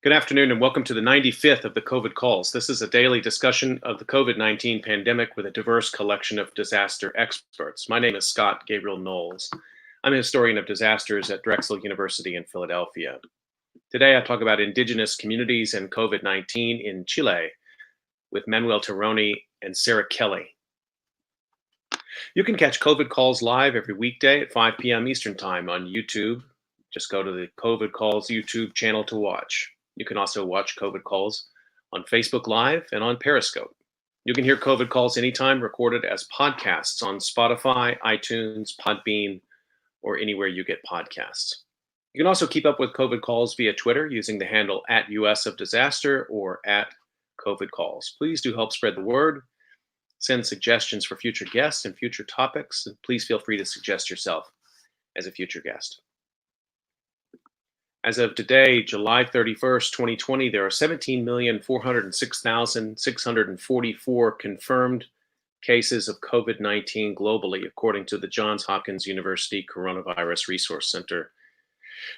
Good afternoon and welcome to the 95th of the COVID calls. This is a daily discussion of the COVID 19 pandemic with a diverse collection of disaster experts. My name is Scott Gabriel Knowles. I'm a historian of disasters at Drexel University in Philadelphia. Today I talk about indigenous communities and COVID 19 in Chile with Manuel Tironi and Sarah Kelly. You can catch COVID calls live every weekday at 5 p.m. Eastern Time on YouTube. Just go to the COVID calls YouTube channel to watch. You can also watch COVID calls on Facebook Live and on Periscope. You can hear COVID calls anytime recorded as podcasts on Spotify, iTunes, Podbean, or anywhere you get podcasts. You can also keep up with COVID calls via Twitter using the handle @USofDisaster or @COVIDcalls. Please do help spread the word. Send suggestions for future guests and future topics, and please feel free to suggest yourself as a future guest. As of today, July 31st, 2020, there are 17,406,644 confirmed cases of COVID-19 globally, according to the Johns Hopkins University Coronavirus Resource Center.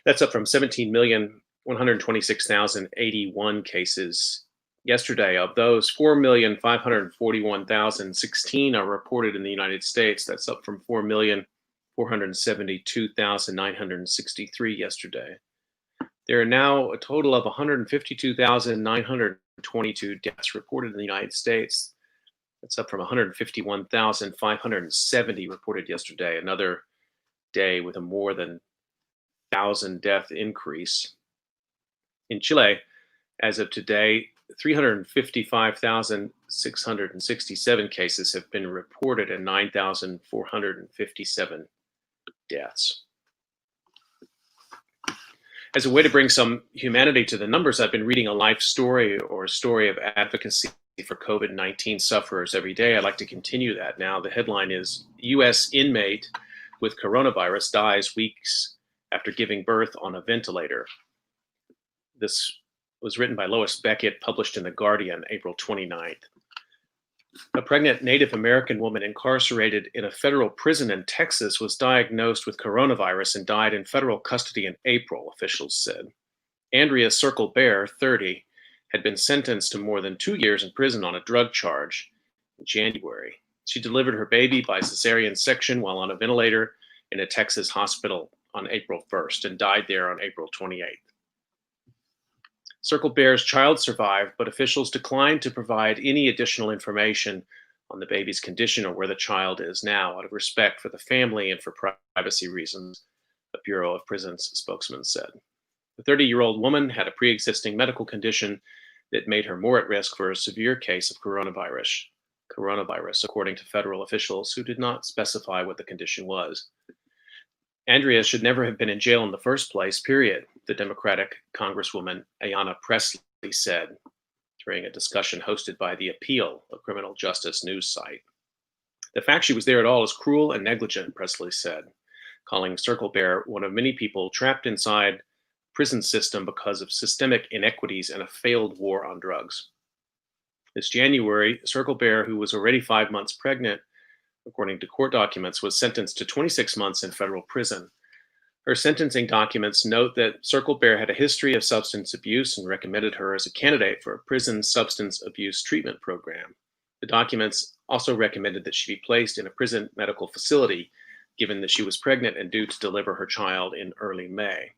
That's up from 17,126,081 cases yesterday. Of those, 4,541,016 are reported in the United States. That's up from 4,472,963 yesterday. There are now a total of 152,922 deaths reported in the United States. That's up from 151,570 reported yesterday, another day with a more than 1,000 death increase. In Chile, as of today, 355,667 cases have been reported and 9,457 deaths. As a way to bring some humanity to the numbers, I've been reading a life story or a story of advocacy for COVID-19 sufferers every day. I'd like to continue that now. The headline is U.S. inmate with coronavirus dies weeks after giving birth on a ventilator. This was written by Lois Beckett, published in The Guardian, April 29th. A pregnant Native American woman incarcerated in a federal prison in Texas was diagnosed with coronavirus and died in federal custody in April, officials said. Andrea Circle Bear, 30, had been sentenced to more than 2 years in prison on a drug charge in January. She delivered her baby by cesarean section while on a ventilator in a Texas hospital on April 1st and died there on April 28th. Circle Bear's child survived, but officials declined to provide any additional information on the baby's condition or where the child is now, out of respect for the family and for privacy reasons, the Bureau of Prisons spokesman said. The 30-year-old woman had a pre-existing medical condition that made her more at risk for a severe case of coronavirus, according to federal officials who did not specify what the condition was. Andrea should never have been in jail in the first place, period, the Democratic Congresswoman Ayanna Pressley said during a discussion hosted by The Appeal, a criminal justice news site. The fact she was there at all is cruel and negligent, Pressley said, calling Circle Bear one of many people trapped inside prison system because of systemic inequities and a failed war on drugs. This January, Circle Bear, who was already 5 months pregnant, according to court documents, was sentenced to 26 months in federal prison. Her sentencing documents note that Circle Bear had a history of substance abuse and recommended her as a candidate for a prison substance abuse treatment program. The documents also recommended that she be placed in a prison medical facility, given that she was pregnant and due to deliver her child in early May.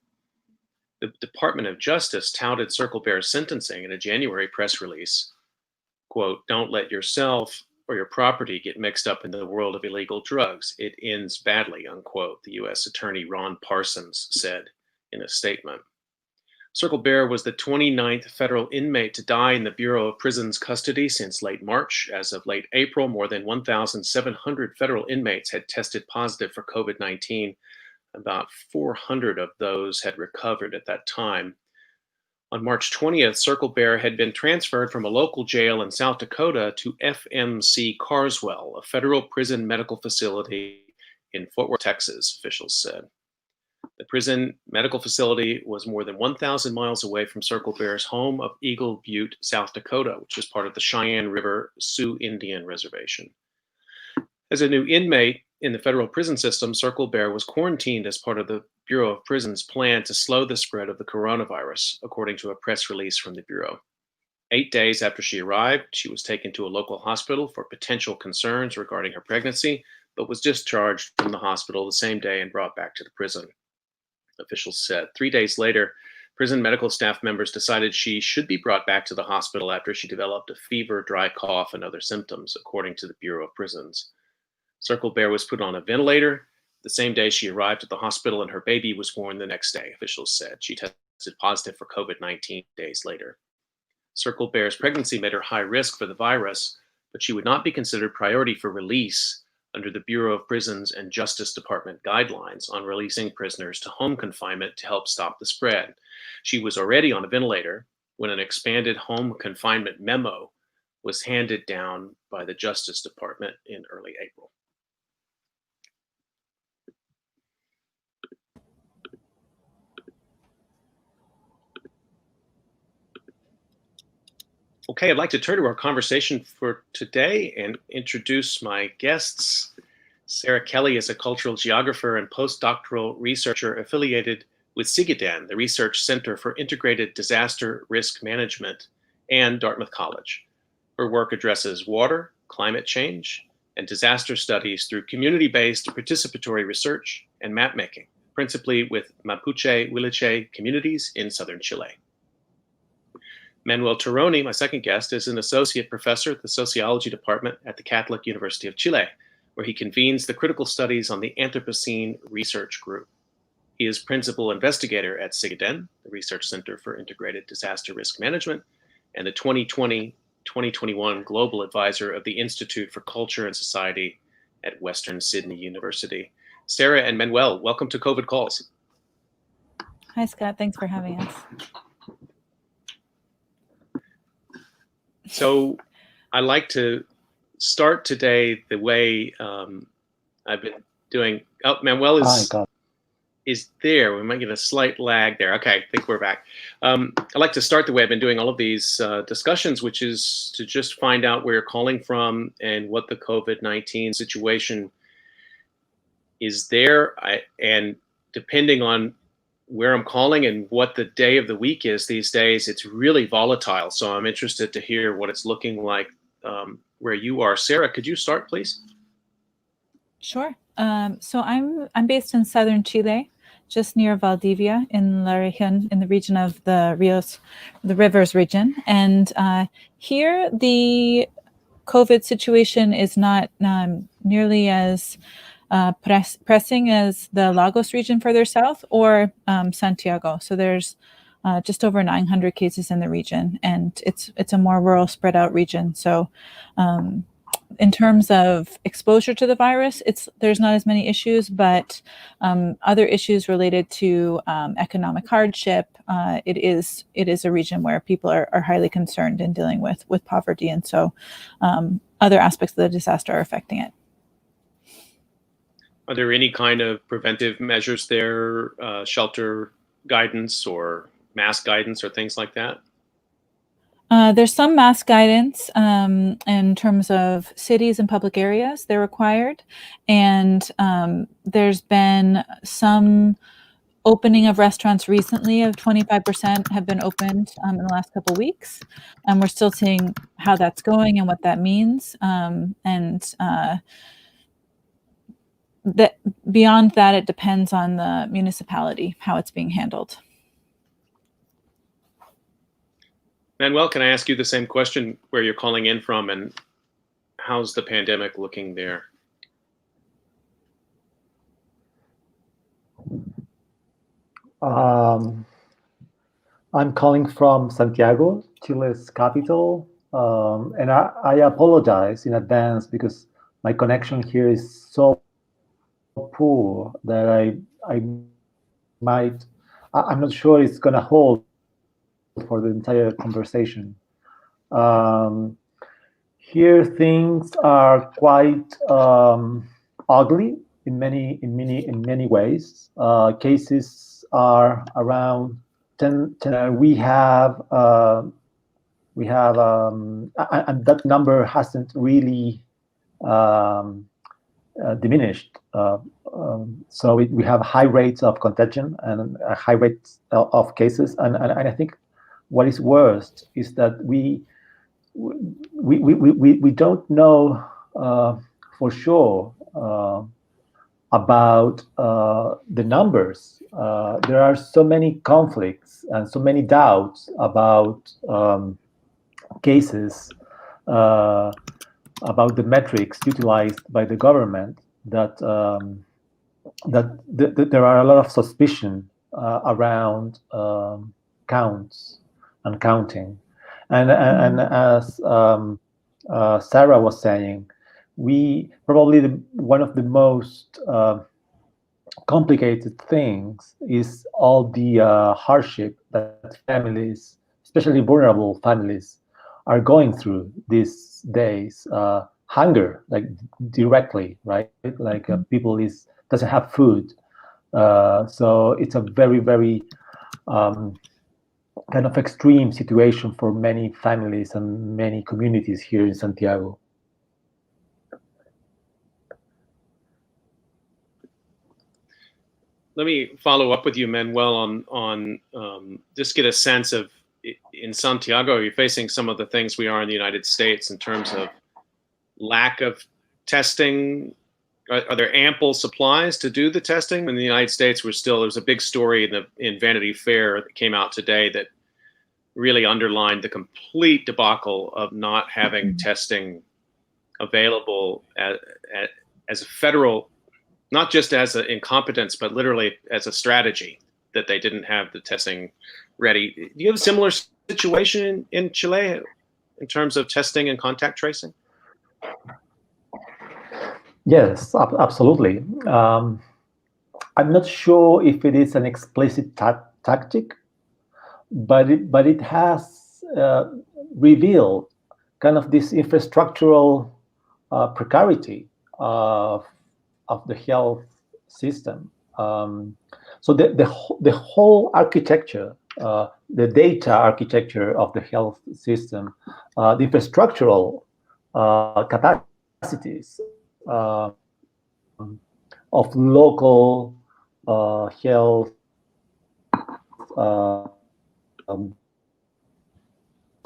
The Department of Justice touted Circle Bear's sentencing in a January press release. Quote, "Don't let yourself or your property get mixed up in the world of illegal drugs. It ends badly," unquote, the U.S. Attorney Ron Parsons said in a statement. Circle Bear was the 29th federal inmate to die in the Bureau of Prisons custody since late March. As of late April, more than 1,700 federal inmates had tested positive for COVID-19. About 400 of those had recovered at that time. On March 20th, Circle Bear had been transferred from a local jail in South Dakota to FMC Carswell, a federal prison medical facility in Fort Worth, Texas, officials said. The prison medical facility was more than 1,000 miles away from Circle Bear's home of Eagle Butte, South Dakota, which is part of the Cheyenne River Sioux Indian Reservation. As a new inmate, in the federal prison system, Circle Bear was quarantined as part of the Bureau of Prisons' plan to slow the spread of the coronavirus, according to a press release from the Bureau. 8 days after she arrived, she was taken to a local hospital for potential concerns regarding her pregnancy, but was discharged from the hospital the same day and brought back to the prison, officials said. 3 days later, prison medical staff members decided she should be brought back to the hospital after she developed a fever, dry cough, and other symptoms, according to the Bureau of Prisons. Circle Bear was put on a ventilator the same day she arrived at the hospital, and her baby was born the next day, officials said. She tested positive for COVID-19 days later. Circle Bear's pregnancy made her high risk for the virus, but she would not be considered priority for release under the Bureau of Prisons and Justice Department guidelines on releasing prisoners to home confinement to help stop the spread. She was already on a ventilator when an expanded home confinement memo was handed down by the Justice Department in early April. Okay, I'd like to turn to our conversation for today and introduce my guests. Sarah Kelly is a cultural geographer and postdoctoral researcher affiliated with CIGIDEN, the Research Center for Integrated Disaster Risk Management, and Dartmouth College. Her work addresses water, climate change, and disaster studies through community-based participatory research and mapmaking, principally with Mapuche Huilliche communities in southern Chile. Manuel Tironi, my second guest, is an associate professor at the sociology department at the Catholic University of Chile, where he convenes the critical studies on the Anthropocene Research Group. He is principal investigator at CIGIDEN, the Research Center for Integrated Disaster Risk Management, and the 2020-2021 Global Advisor of the Institute for Culture and Society at Western Sydney University. Sarah and Manuel, welcome to COVID Calls. Hi, Scott. Thanks for having us. So I like to start today the way I've been doing. Oh, Manuel is there. We might get a slight lag there. Okay, I think we're back. I like to start the way I've been doing all of these discussions, which is to just find out where you're calling from and what the COVID-19 situation is there. And depending on where I'm calling and what the day of the week is these days, it's really volatile. So I'm interested to hear what it's looking like where you are. Sarah, could you start, please? Sure. So I'm based in southern Chile, just near Valdivia in La Región, in the region of the rivers region. And here the COVID situation is not nearly as pressing as the Lagos region further south or Santiago. So there's just over 900 cases in the region, and it's a more rural, spread out region. So in terms of exposure to the virus, there's not as many issues, but other issues related to economic hardship. It is a region where people are highly concerned in dealing with poverty, and so other aspects of the disaster are affecting it. Are there any kind of preventive measures there, shelter guidance or mask guidance or things like that? There's some mask guidance in terms of cities and public areas. They're required. And there's been some opening of restaurants recently of 25% have been opened in the last couple of weeks. And we're still seeing how that's going and what that means. That beyond that, it depends on the municipality, how it's being handled. Manuel, can I ask you the same question, where you're calling in from and how's the pandemic looking there? I'm calling from Santiago, Chile's capital, and I apologize in advance because my connection here is so poor that I'm not sure it's gonna hold for the entire conversation. Here things are quite ugly in many ways. Cases are around 10. We have and that number hasn't really diminished. So we have high rates of contagion and a high rates of cases. And I think what is worst is that we don't know for sure about the numbers. There are so many conflicts and so many doubts about cases, about the metrics utilized by the government, that there are a lot of suspicion around counts and counting. And as Sarah was saying, we probably one of the most complicated things is all the hardship that families, especially vulnerable families, are going through these days. Hunger, like directly, right? Like people doesn't have food, so it's a very, very kind of extreme situation for many families and many communities here in Santiago. Let me follow up with you, Manuel, on just get a sense of, in Santiago, you're facing some of the things we are in the United States in terms of lack of testing. Are there ample supplies to do the testing? In the United States, there's a big story in Vanity Fair that came out today that really underlined the complete debacle of not having testing available as a federal, not just as an incompetence, but literally as a strategy, that they didn't have the testing ready. Do you have a similar situation in Chile in terms of testing and contact tracing? Yes, absolutely. I'm not sure if it is an explicit tactic, but it has revealed kind of this infrastructural precarity of the health system. So the whole architecture, the data architecture of the health system, the infrastructural capacities of local health,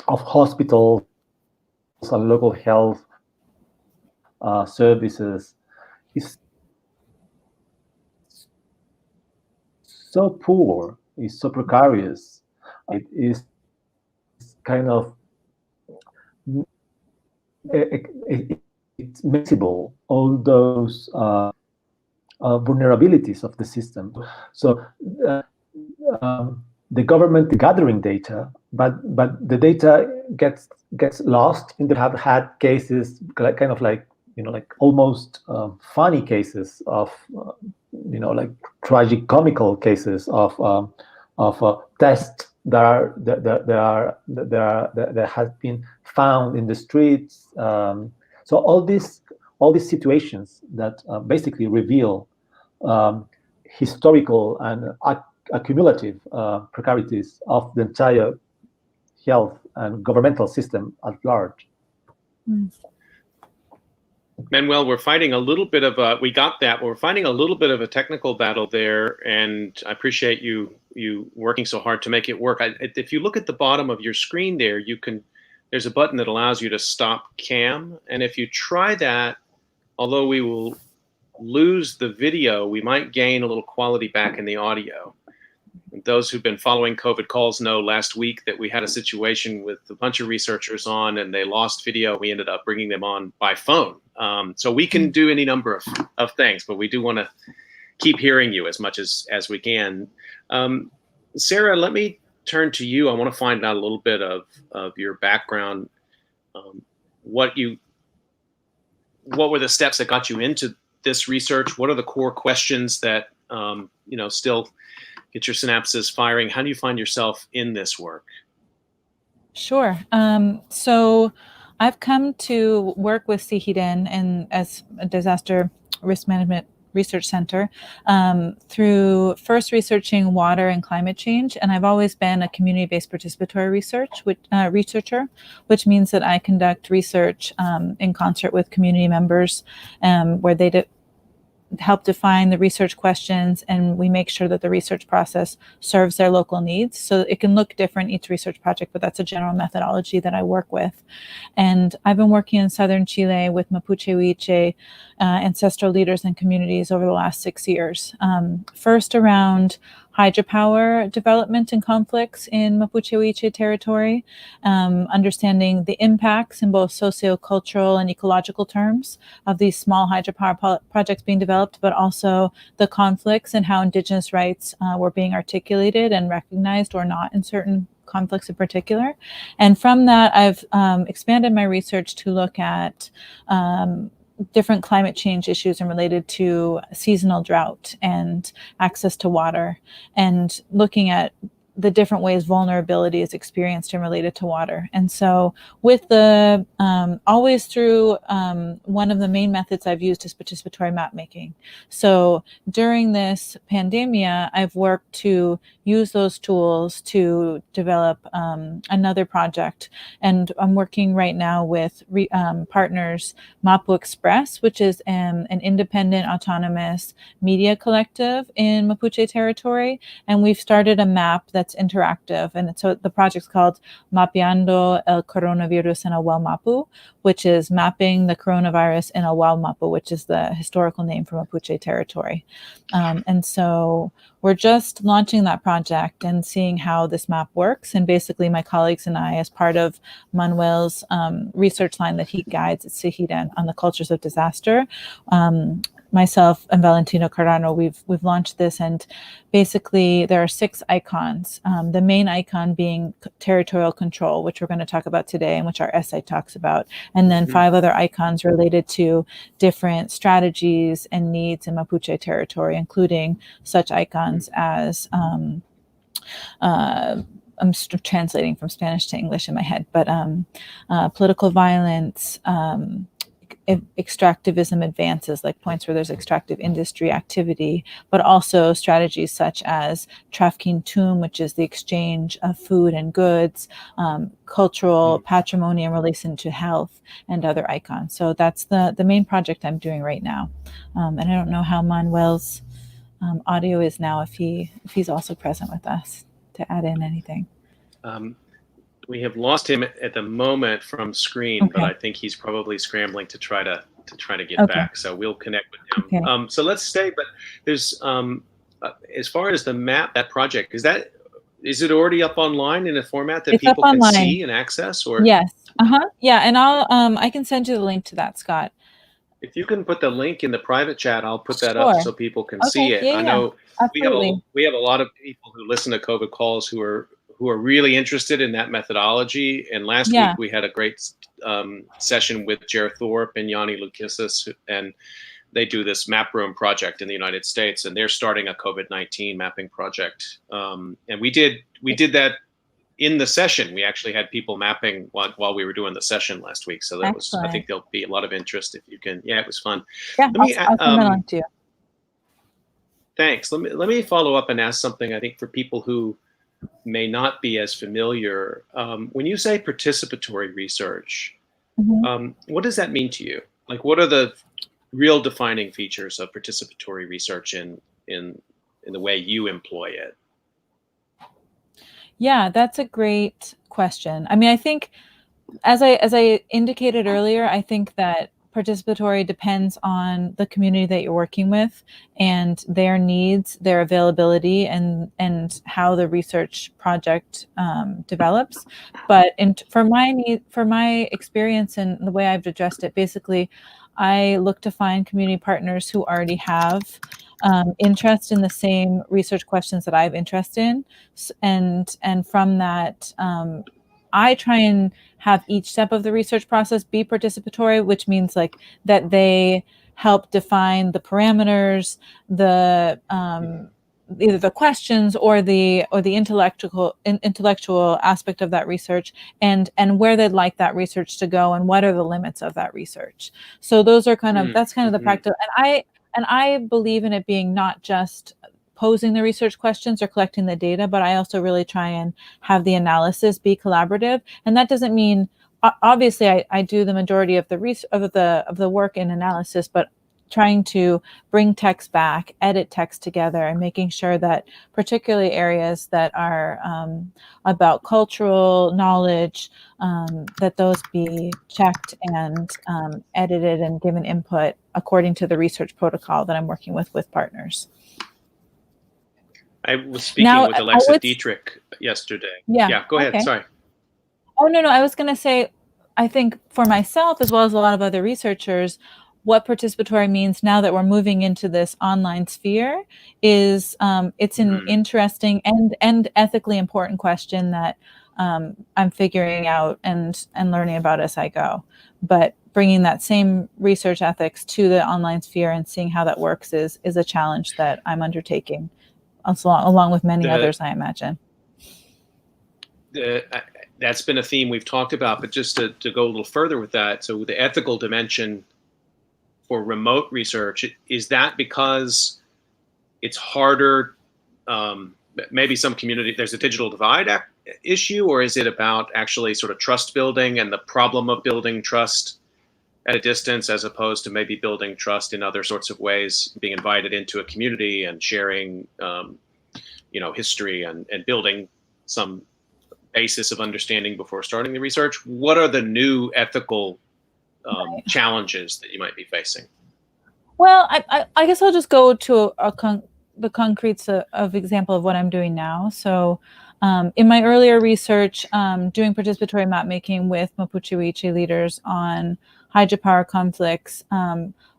of hospitals and local health services is so poor, is so precarious. It is kind of it's missable all those vulnerabilities of the system. So the government gathering data, but the data gets lost. And they have had cases kind of like almost funny cases of like tragic comical cases of tests that have been found in the streets. So all these situations that basically reveal historical and accumulative precarities of the entire health and governmental system at large. Manuel, we're fighting a little bit of a, we got that, but we're fighting a little bit of a technical battle there, and I appreciate you working so hard to make it work. If you look at the bottom of your screen there, there's a button that allows you to stop cam, and if you try that, although we will lose the video, we might gain a little quality back in the audio. Those who've been following COVID calls know last week that we had a situation with a bunch of researchers on and they lost video. We ended up bringing them on by phone. So we can do any number of things, but we do want to keep hearing you as much as we can. Sarah, let me turn to you. I want to find out a little bit of your background. What were the steps that got you into this research? What are the core questions that still get your synapses firing? How do you find yourself in this work? Sure. So I've come to work with CIHIDEN and as a disaster risk management research center through first researching water and climate change. And I've always been a community-based participatory researcher, which means that I conduct research in concert with community members where they help define the research questions, and we make sure that the research process serves their local needs. So it can look different each research project, but that's a general methodology that I work with. And I've been working in southern Chile with Mapuche Huiche ancestral leaders and communities over the last 6 years. First around hydropower development and conflicts in Mapuche Huiche territory, understanding the impacts in both sociocultural and ecological terms of these small hydropower projects being developed, but also the conflicts and how indigenous rights were being articulated and recognized or not in certain conflicts in particular. And from that, I've expanded my research to look at different climate change issues and related to seasonal drought and access to water, and looking at the different ways vulnerability is experienced and related to water. And so with the, always through, one of the main methods I've used is participatory map making. So during this pandemia, I've worked to use those tools to develop another project. And I'm working right now with partners, Mapu Express, which is an independent autonomous media collective in Mapuche territory. And we've started a map that's interactive. And so the project's called Mapeando el Coronavirus en Awal Mapu, which is mapping the coronavirus in Awal Mapu, which is the historical name for Mapuche territory. And so we're just launching that project and seeing how this map works. And basically my colleagues and I, as part of Manuel's research line that he guides at CIGIDA on the cultures of disaster, myself and Valentino Carano, we've launched this, and basically there are 6 icons. The main icon being territorial control, which we're going to talk about today and which our essay talks about, and then 5 other icons related to different strategies and needs in Mapuche territory, including such icons as I'm translating from Spanish to English in my head, but political violence, extractivism advances, like points where there's extractive industry activity, but also strategies such as trafficking tum, which is the exchange of food and goods, cultural patrimony in relation to health, and other icons. So that's the main project I'm doing right now. And I don't know how Manuel's audio is now, if he's also present with us to add in anything. We have lost him at the moment from screen, but I think he's probably scrambling to try to get back. So we'll connect with him. Okay. So let's stay. But there's as far as the map, that project, is it already up online in a format that people can see and access? Or yes, yeah, and I'll I can send you the link to that, Scott. If you can put the link in the private chat, I'll put that up so people can see it. Yeah, I know absolutely. we have a lot of people who listen to COVID calls who are really interested in that methodology. And last week we had a great session with Jer Thorpe and Yanni Lukisas, and they do this map room project in the United States, and they're starting a COVID-19 mapping project. And we did that in the session. We actually had people mapping while we were doing the session last week. So that was, I think there'll be a lot of interest if you can. Yeah, it was fun. Yeah, I'll send that on to you. Thanks. Let me follow up and ask something, I think, for people who may not be as familiar. When you say participatory research, what does that mean to you? Like, what are the real defining features of participatory research in the way you employ it? Yeah, that's a great question. I mean, I think, as I indicated earlier, I think that participatory depends on the community that you're working with and their needs, their availability, and how the research project develops. But for my experience and the way I've addressed it, basically, I look to find community partners who already have interest in the same research questions that I have interest in, and from that, I try and have each step of the research process be participatory, which means like that they help define the parameters, the either the questions or the intellectual aspect of that research, and where they'd like that research to go, and what are the limits of that research. So those are that's kind of the practical. And I believe in it being not just posing the research questions or collecting the data, but I also really try and have the analysis be collaborative. And that doesn't mean, obviously, I do the majority of the work in analysis, but trying to bring text back, edit text together, and making sure that particularly areas that are about cultural knowledge, that those be checked and edited and given input according to the research protocol that I'm working with partners. I was speaking Now, with Alexa Dietrich yesterday. Yeah, go ahead. okay. Sorry. Oh, no, I was going to say, I think for myself, as well as a lot of other researchers, what participatory means now that we're moving into this online sphere is it's an interesting and ethically important question that I'm figuring out and learning about as I go. But bringing that same research ethics to the online sphere and seeing how that works is a challenge that I'm undertaking, along with many others, I imagine. That's been a theme we've talked about, but just to go a little further with that, so the ethical dimension for remote research, is that because it's harder, maybe some community, there's a digital divide issue, or is it about actually sort of trust building and the problem of building trust at a distance, as opposed to maybe building trust in other sorts of ways, being invited into a community and sharing, history and building some basis of understanding before starting the research? What are the new ethical challenges that you might be facing? Well, I guess I'll just go to the concrete of example of what I'm doing now. So in my earlier research, doing participatory map making with Mapuche Wiche leaders on hydropower conflicts,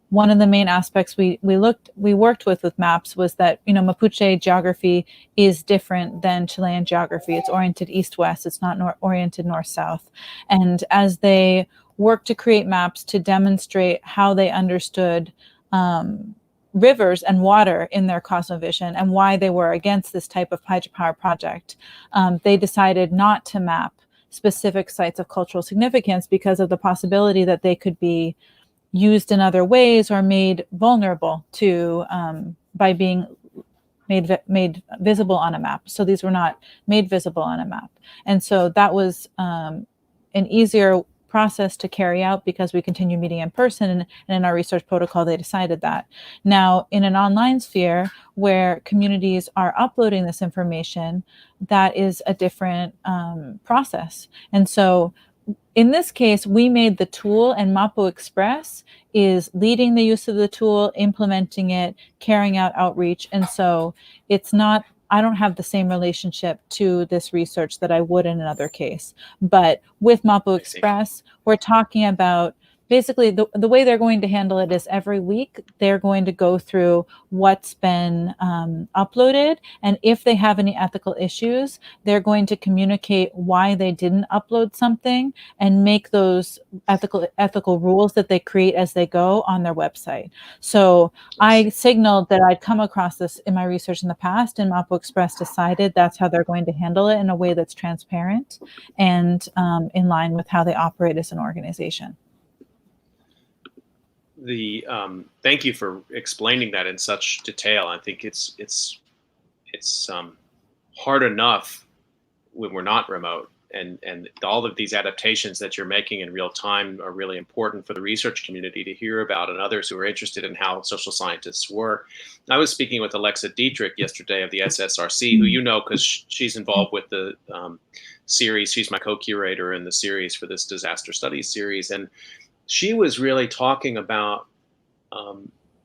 one of the main aspects we worked with maps was that, Mapuche geography is different than Chilean geography. It's oriented east-west. It's not oriented north-south. And as they worked to create maps to demonstrate how they understood rivers and water in their cosmovision and why they were against this type of hydropower project, they decided not to map specific sites of cultural significance because of the possibility that they could be used in other ways or made vulnerable to by being made visible on a map. So these were not made visible on a map. And so that was an easier process to carry out because we continue meeting in person, and in our research protocol, they decided that. Now, in an online sphere where communities are uploading this information, that is a different process. And so in this case, we made the tool, and Mapu Express is leading the use of the tool, implementing it, carrying out outreach. And so it's not, I don't have the same relationship to this research that I would in another case. But with Mapu Express, we're talking about basically the way they're going to handle it is every week they're going to go through what's been uploaded, and if they have any ethical issues, they're going to communicate why they didn't upload something and make those ethical rules that they create as they go on their website. So I signaled that I'd come across this in my research in the past, and Mapu Express decided that's how they're going to handle it in a way that's transparent and in line with how they operate as an organization. Thank you for explaining that in such detail. I think it's hard enough when we're not remote, and all of these adaptations that you're making in real time are really important for the research community to hear about, and others who are interested in how social scientists work. I was speaking with Alexa Dietrich yesterday of the SSRC, who you know because she's involved with the series. She's my co-curator in the series for this disaster studies series, and she was really talking about,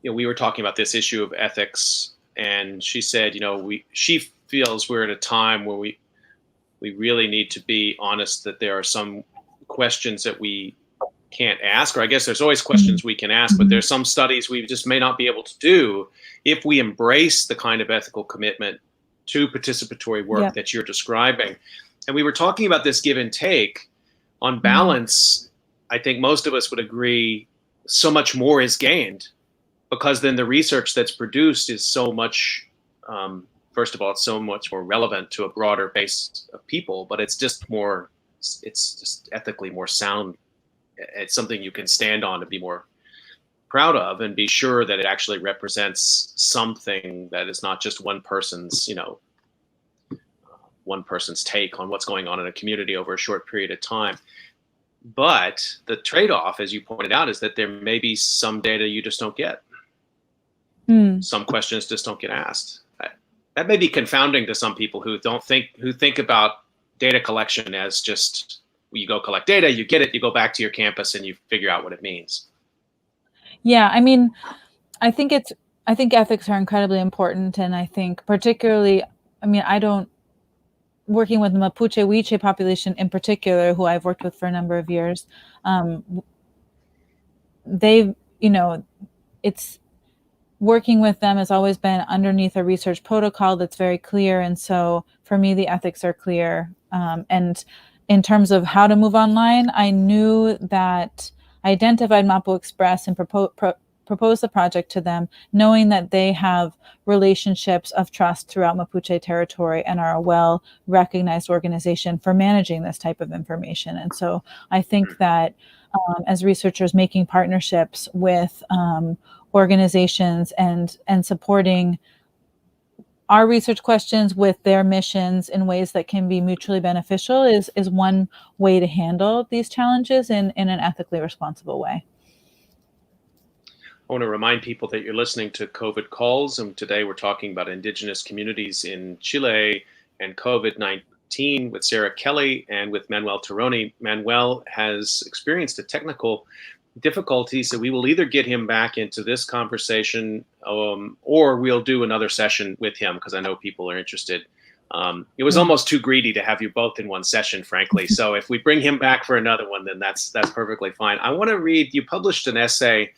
we were talking about this issue of ethics, and she said, she feels we're at a time where we really need to be honest that there are some questions that we can't ask, or I guess there's always questions we can ask, but there's some studies we just may not be able to do if we embrace the kind of ethical commitment to participatory work that you're describing. And we were talking about this give and take. On balance, I think most of us would agree so much more is gained, because then the research that's produced is so much, first of all, it's so much more relevant to a broader base of people, but it's just ethically more sound. It's something you can stand on to be more proud of and be sure that it actually represents something that is not just one person's take on what's going on in a community over a short period of time. But the trade-off, as you pointed out, is that there may be some data you just don't get. Hmm. some questions just don't get asked. That may be confounding to some people who think about data collection as just you go collect data, you get it, you go back to your campus, and you figure out what it means. Yeah, I mean, I think ethics are incredibly important, and I think particularly, I mean, working with the Mapuche Wiche population in particular, who I've worked with for a number of years, they've, it's working with them has always been underneath a research protocol that's very clear. And so for me, the ethics are clear. And in terms of how to move online, I knew that I identified Mapu Express and proposed the project to them, knowing that they have relationships of trust throughout Mapuche territory and are a well-recognized organization for managing this type of information. And so I think that as researchers, making partnerships with organizations and supporting our research questions with their missions in ways that can be mutually beneficial is one way to handle these challenges in an ethically responsible way. I want to remind people that you're listening to COVID Calls, and today we're talking about indigenous communities in Chile and COVID-19 with Sarah Kelly and with Manuel Tironi. Manuel has experienced a technical difficulty, so we will either get him back into this conversation or we'll do another session with him because I know people are interested. It was almost too greedy to have you both in one session, frankly. So if we bring him back for another one, then that's perfectly fine. I want to read, you published an essay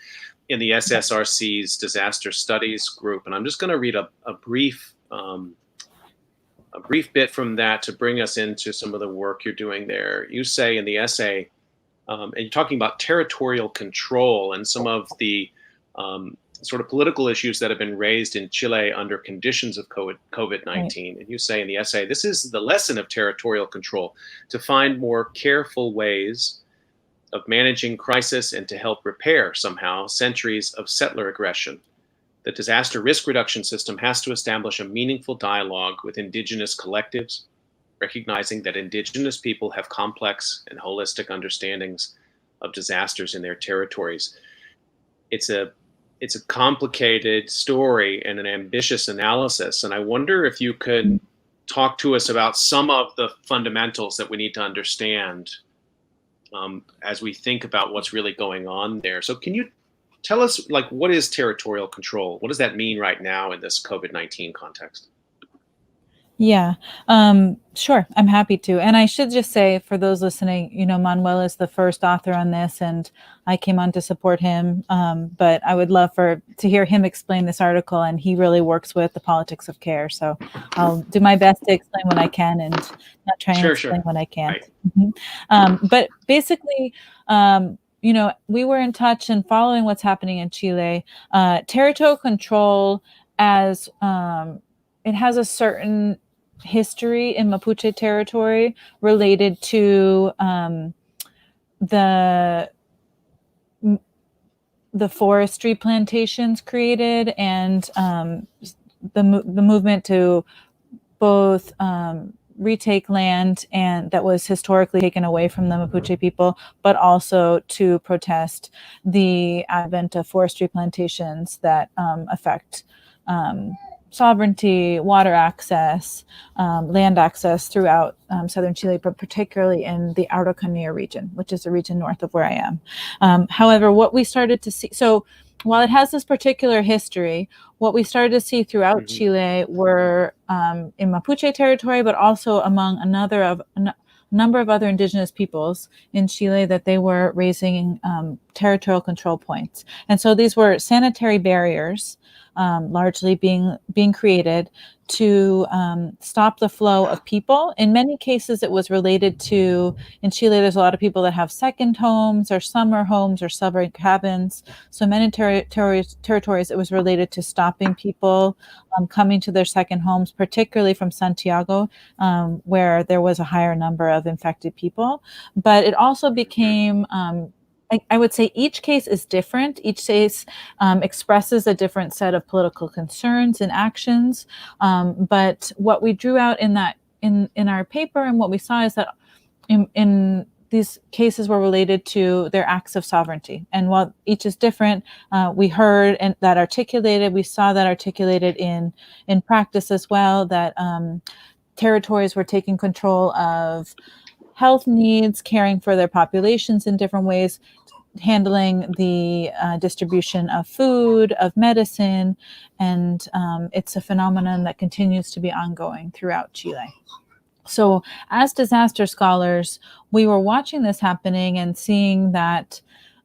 in the SSRC's Disaster Studies group, and I'm just going to read a brief bit from that to bring us into some of the work you're doing there. You say in the essay, and you're talking about territorial control and some of the sort of political issues that have been raised in Chile under conditions of COVID-19. Right. And you say in the essay, this is the lesson of territorial control, to find more careful ways of managing crisis and to help repair somehow centuries of settler aggression. The disaster risk reduction system has to establish a meaningful dialogue with indigenous collectives, recognizing that indigenous people have complex and holistic understandings of disasters in their territories. It's a complicated story and an ambitious analysis. And I wonder if you could talk to us about some of the fundamentals that we need to understand as we think about what's really going on there. So can you tell us, like, what is territorial control? What does that mean right now in this COVID-19 context? Yeah, sure. I'm happy to. And I should just say for those listening, Manuel is the first author on this and I came on to support him. But I would love to hear him explain this article, and he really works with the politics of care. So I'll do my best to explain what I can and not try and explain what I can't. Right. Mm-hmm. But basically, we were in touch and following what's happening in Chile. Territorial control, as it has a certain history in Mapuche territory related to the forestry plantations created and the movement to both retake land and that was historically taken away from the Mapuche people, but also to protest the advent of forestry plantations that affect sovereignty, water access, land access throughout southern Chile, but particularly in the Araucanía region, which is the region north of where I am. However, what we started to see, so while it has this particular history, what we started to see throughout Chile were in Mapuche territory, but also among a number of other indigenous peoples in Chile, that they were raising territorial control points. And so these were sanitary barriers largely being created to stop the flow of people. In many cases, it was related to, in Chile, there's a lot of people that have second homes or summer homes or summer cabins. So many territories, it was related to stopping people coming to their second homes, particularly from Santiago, where there was a higher number of infected people. But it also became I would say each case is different. Each case expresses a different set of political concerns and actions. But what we drew out in our paper and what we saw is that in these cases were related to their acts of sovereignty. And while each is different, we heard that articulated, we saw that articulated in practice as well, that territories were taking control of health needs, caring for their populations in different ways, handling the distribution of food, of medicine, and it's a phenomenon that continues to be ongoing throughout Chile. So as disaster scholars, we were watching this happening and seeing that,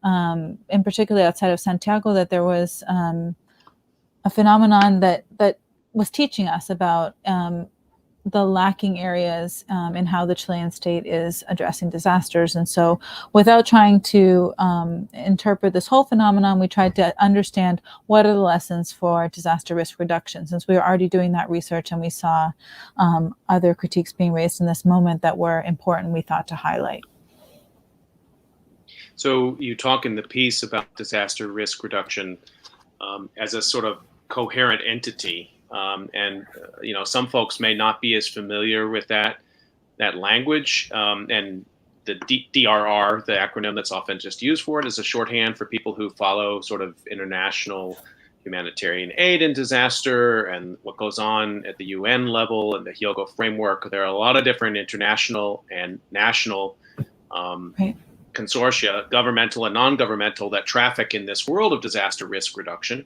in particular outside of Santiago, that there was a phenomenon that was teaching us about the lacking areas in how the Chilean state is addressing disasters. And so without trying to interpret this whole phenomenon, we tried to understand what are the lessons for disaster risk reduction, since we were already doing that research and we saw other critiques being raised in this moment that were important, we thought, to highlight. So you talk in the piece about disaster risk reduction as a sort of coherent entity. And some folks may not be as familiar with that language, and the DRR, the acronym that's often just used for it, is a shorthand for people who follow sort of international humanitarian aid in disaster and what goes on at the UN level and the Hyogo framework. There are a lot of different international and national consortia, governmental and non-governmental, that traffic in this world of disaster risk reduction.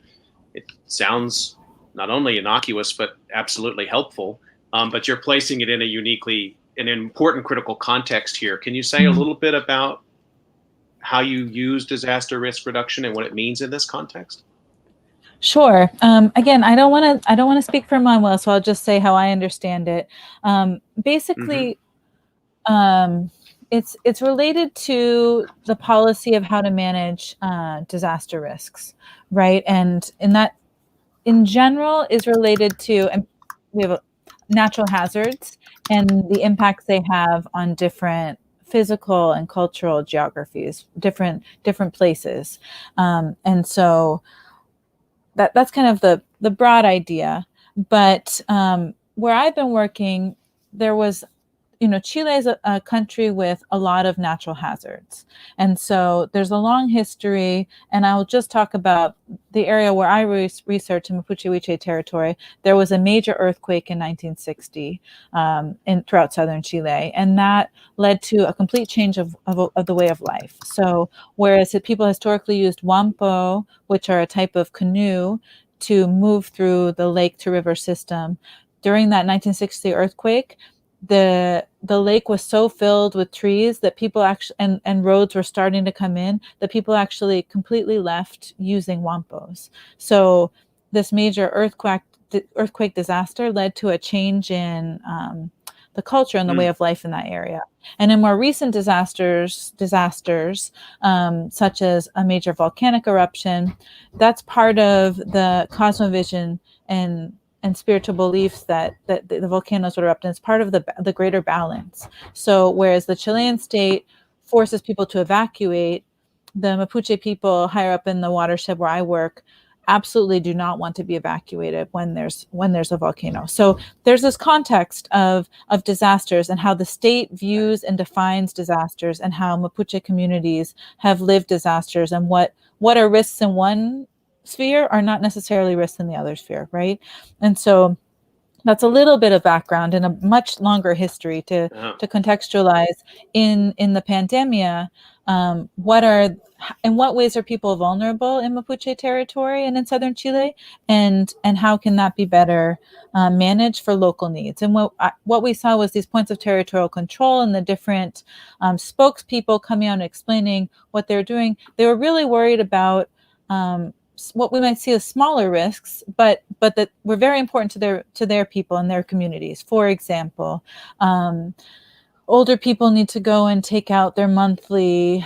It sounds not only innocuous, but absolutely helpful. But you're placing it in an important critical context here. Can you say a little bit about how you use disaster risk reduction and what it means in this context? Sure. Again, I don't want to speak for Manuel, so I'll just say how I understand it. Basically, it's related to the policy of how to manage disaster risks, right? And in general, is related to, and we have natural hazards and the impacts they have on different physical and cultural geographies, different places. And so that's kind of the broad idea. But where I've been working, there was, Chile is a country with a lot of natural hazards. And so there's a long history, and I'll just talk about the area where I researched in Mapuche Huiche territory. There was a major earthquake in 1960 throughout southern Chile, and that led to a complete change of the way of life. So whereas people historically used wampo, which are a type of canoe, to move through the lake to river system, during that 1960 earthquake, the lake was so filled with trees that people actually, and roads were starting to come in, that people actually completely left using wampos. So this major earthquake disaster led to a change in the culture and the way of life in that area. And in more recent disasters, such as a major volcanic eruption, that's part of the cosmovision and spiritual beliefs that the volcanoes would erupt, and it's part of the greater balance. So whereas the Chilean state forces people to evacuate, the Mapuche people higher up in the watershed where I work absolutely do not want to be evacuated when there's a volcano. So there's this context of disasters and how the state views and defines disasters, and how Mapuche communities have lived disasters, and what are risks in one sphere are not necessarily risks in the other sphere, right? And so that's a little bit of background and a much longer history to contextualize in the pandemia. In what ways are people vulnerable in Mapuche territory and in southern Chile, and how can that be better managed for local needs? And what we saw was these points of territorial control and the different spokespeople coming out and explaining what they're doing. They were really worried about what we might see as smaller risks, but that were very important to their people and their communities. For example, older people need to go and take out their monthly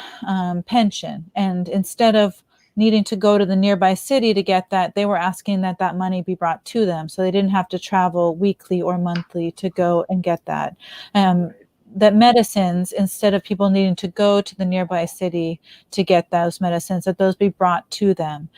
pension, and instead of needing to go to the nearby city to get that, they were asking that money be brought to them, so they didn't have to travel weekly or monthly to go and get that. That medicines, instead of people needing to go to the nearby city to get those medicines, that those be brought to them.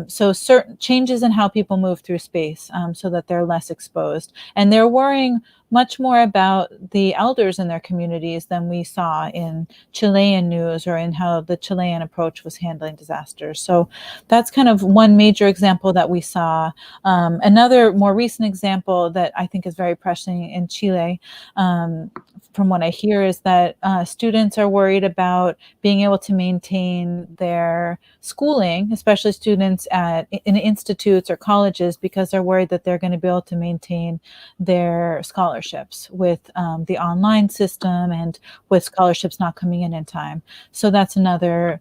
So certain changes in how people move through space, so that they're less exposed. And they're worrying much more about the elders in their communities than we saw in Chilean news or in how the Chilean approach was handling disasters. So that's kind of one major example that we saw. Another more recent example that I think is very pressing in Chile, from what I hear, is that students are worried about being able to maintain their schooling, especially students in institutes or colleges, because they're worried that they're going to be able to maintain their scholarships with the online system and with scholarships not coming in time. So that's another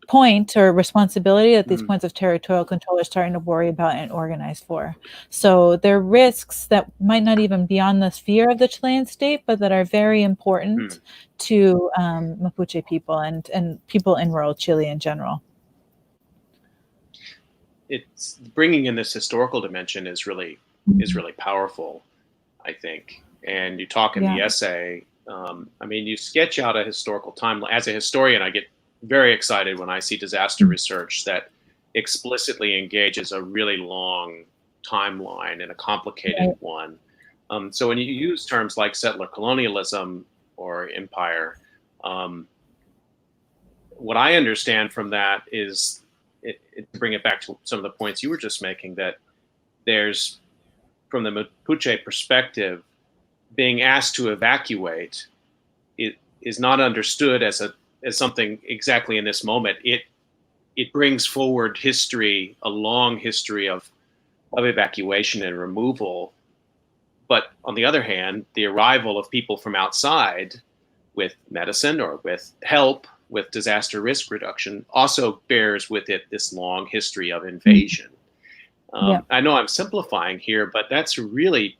point or responsibility that these points of territorial control are starting to worry about and organize for. So there are risks that might not even be on the sphere of the Chilean state, but that are very important to Mapuche people and people in rural Chile in general. It's bringing in this historical dimension is really powerful, I think. And you talk in the essay. I mean, you sketch out a historical timeline. As a historian, I get very excited when I see disaster research that explicitly engages a really long timeline and a complicated one. So when you use terms like settler colonialism or empire, what I understand from that is, to bring it back to some of the points you were just making, that there's, from the Mapuche perspective, being asked to evacuate is not understood as something exactly in this moment. It brings forward history, a long history of evacuation and removal. But on the other hand, the arrival of people from outside with medicine or with help with disaster risk reduction also bears with it this long history of invasion. I know I'm simplifying here, but that's a really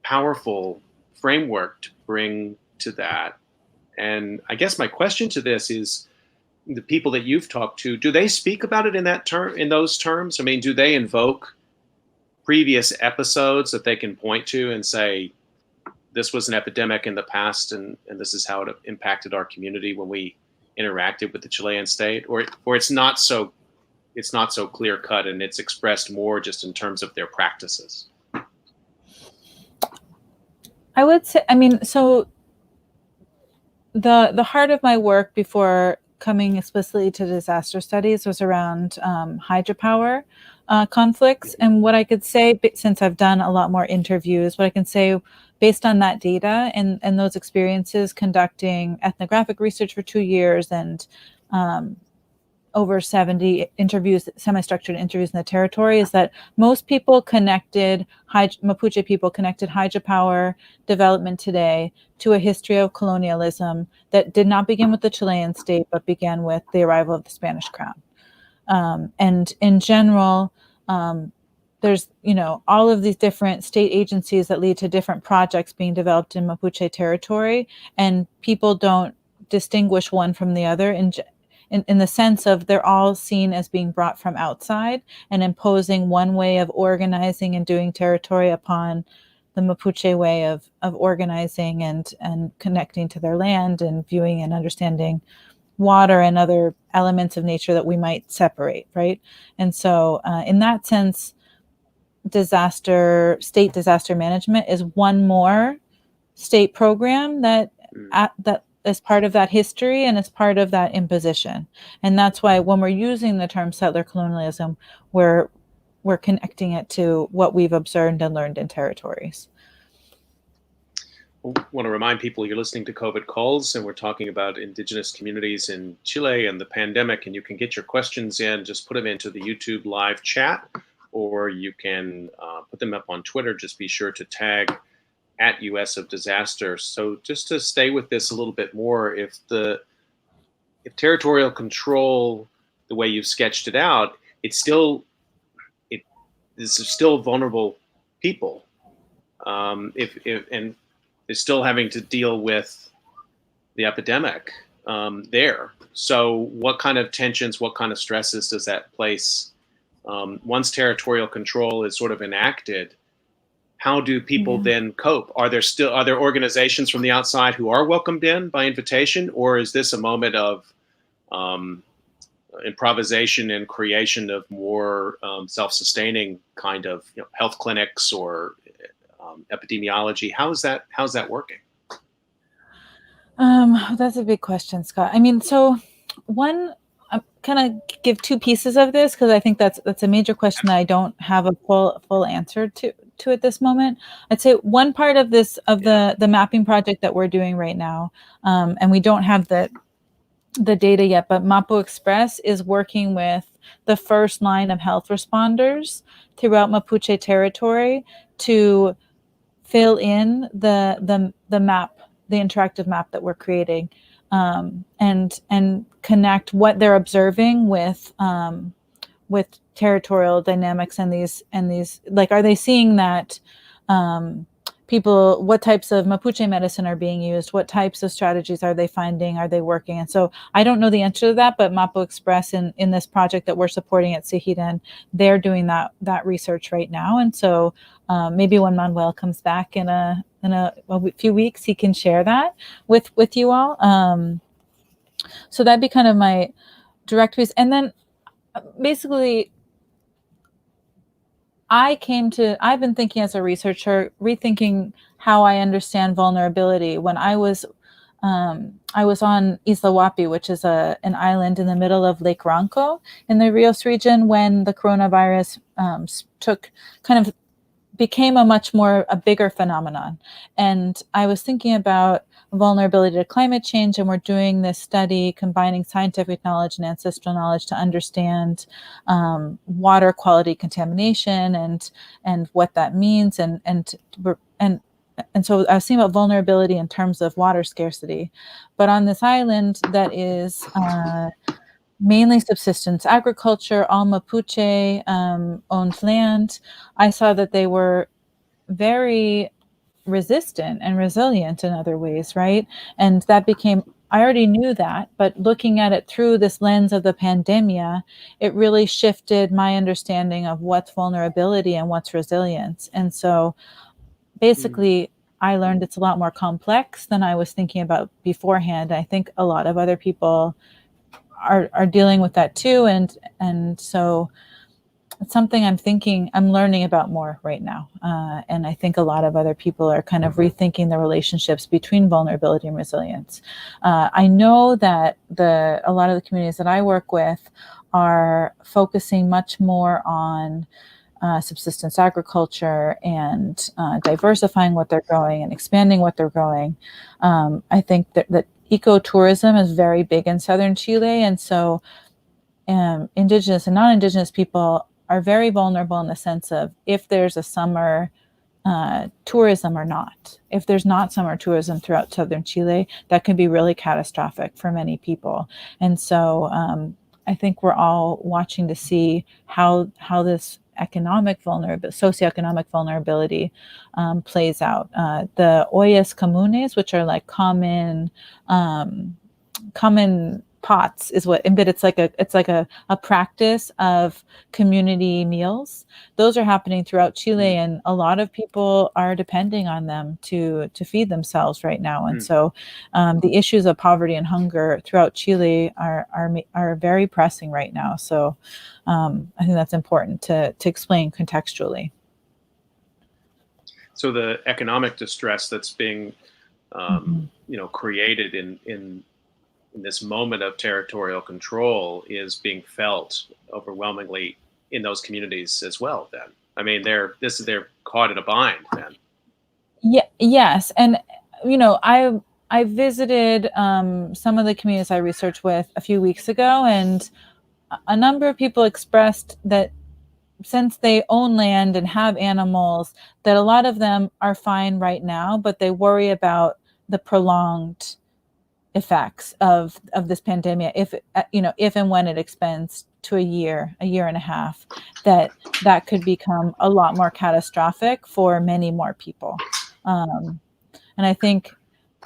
powerful framework to bring to that. And I guess my question to this is, the people that you've talked to, do they speak about it in those terms? I mean, do they invoke previous episodes that they can point to and say, this was an epidemic in the past and this is how it impacted our community when we interacted with the Chilean state? Or it's not so clear cut and it's expressed more just in terms of their practices? I would say, I mean, so the heart of my work before coming explicitly to disaster studies was around hydropower conflicts. And what I could say, since I've done a lot more interviews, what I can say based on that data and those experiences conducting ethnographic research for 2 years and over 70 interviews, semi-structured interviews in the territory, is that most people Mapuche people connected hydropower development today to a history of colonialism that did not begin with the Chilean state, but began with the arrival of the Spanish crown. And in general, there's, all of these different state agencies that lead to different projects being developed in Mapuche territory, and people don't distinguish one from the other in the sense of they're all seen as being brought from outside and imposing one way of organizing and doing territory upon the Mapuche way of organizing and connecting to their land and viewing and understanding water and other elements of nature that we might separate, right? And so in that sense, state disaster management is one more state program that is part of that history and is part of that imposition. And that's why when we're using the term settler colonialism, we're connecting it to what we've observed and learned in territories. I want to remind people you're listening to COVID Calls, and we're talking about indigenous communities in Chile and the pandemic, and you can get your questions in, just put them into the YouTube live chat, or you can put them up on Twitter. Just be sure to tag at US of Disaster. So just to stay with this a little bit more, if territorial control, the way you've sketched it out, this is still vulnerable people. And they're still having to deal with the epidemic there. So what kind of tensions, what kind of stresses does that place? Once territorial control is sort of enacted, how do people then cope? Are there organizations from the outside who are welcomed in by invitation, or is this a moment of improvisation and creation of more self-sustaining kind of health clinics or epidemiology. How's that working? That's a big question, Scott. I mean, so one, I'm kind of give two pieces of this because I think that's a major question that I don't have a full answer to at this moment. I'd say one part of this of the mapping project that we're doing right now, and we don't have the data yet, but Mapo Express is working with the first line of health responders throughout Mapuche territory to fill in the map, the interactive map that we're creating, and connect what they're observing with territorial dynamics and these like, are they seeing that people, what types of Mapuche medicine are being used, what types of strategies are they finding, are they working? And so I don't know the answer to that, but Mapo Express in this project that we're supporting at Sihiren, they're doing that research right now. And so maybe when Manuel comes back in a few weeks, he can share that with you all. So that'd be kind of my direct piece. And then basically, I've been thinking as a researcher, rethinking how I understand vulnerability. When I was on Isla Huapi, which is an island in the middle of Lake Ranco in the Rios region, when the coronavirus became a bigger phenomenon. And I was thinking about vulnerability to climate change, and we're doing this study combining scientific knowledge and ancestral knowledge to understand water quality contamination and what that means, and so I was thinking about vulnerability in terms of water scarcity. But on this island that is mainly subsistence agriculture, all Mapuche owned land, I saw that they were very resistant and resilient in other ways, right? And that I already knew that, but looking at it through this lens of the pandemia, it really shifted my understanding of what's vulnerability and what's resilience. And so basically, I learned it's a lot more complex than I was thinking about beforehand. I think a lot of other people are dealing with that too. And so it's something I'm learning about more right now. And I think a lot of other people are kind of rethinking the relationships between vulnerability and resilience. I know that a lot of the communities that I work with are focusing much more on subsistence agriculture and diversifying what they're growing and expanding what they're growing. I think that ecotourism is very big in southern Chile, and so indigenous and non-indigenous people are very vulnerable in the sense of if there's a summer tourism or not. If there's not summer tourism throughout southern Chile, that can be really catastrophic for many people. And so I think we're all watching to see how this socioeconomic vulnerability plays out. The ollas comunes, which are like common pots, is what, but it's like a practice of community meals. Those are happening throughout Chile, and a lot of people are depending on them to feed themselves right now. And so the issues of poverty and hunger throughout Chile are very pressing right now. So I think that's important to explain contextually. So the economic distress that's being created in this moment of territorial control is being felt overwhelmingly in those communities as well. Then, I mean, they're caught in a bind. Then, yes, and I visited some of the communities I researched with a few weeks ago, and a number of people expressed that since they own land and have animals, that a lot of them are fine right now, but they worry about the prolonged effects of this pandemic, if and when it expands to a year and a half, that could become a lot more catastrophic for many more people. And I think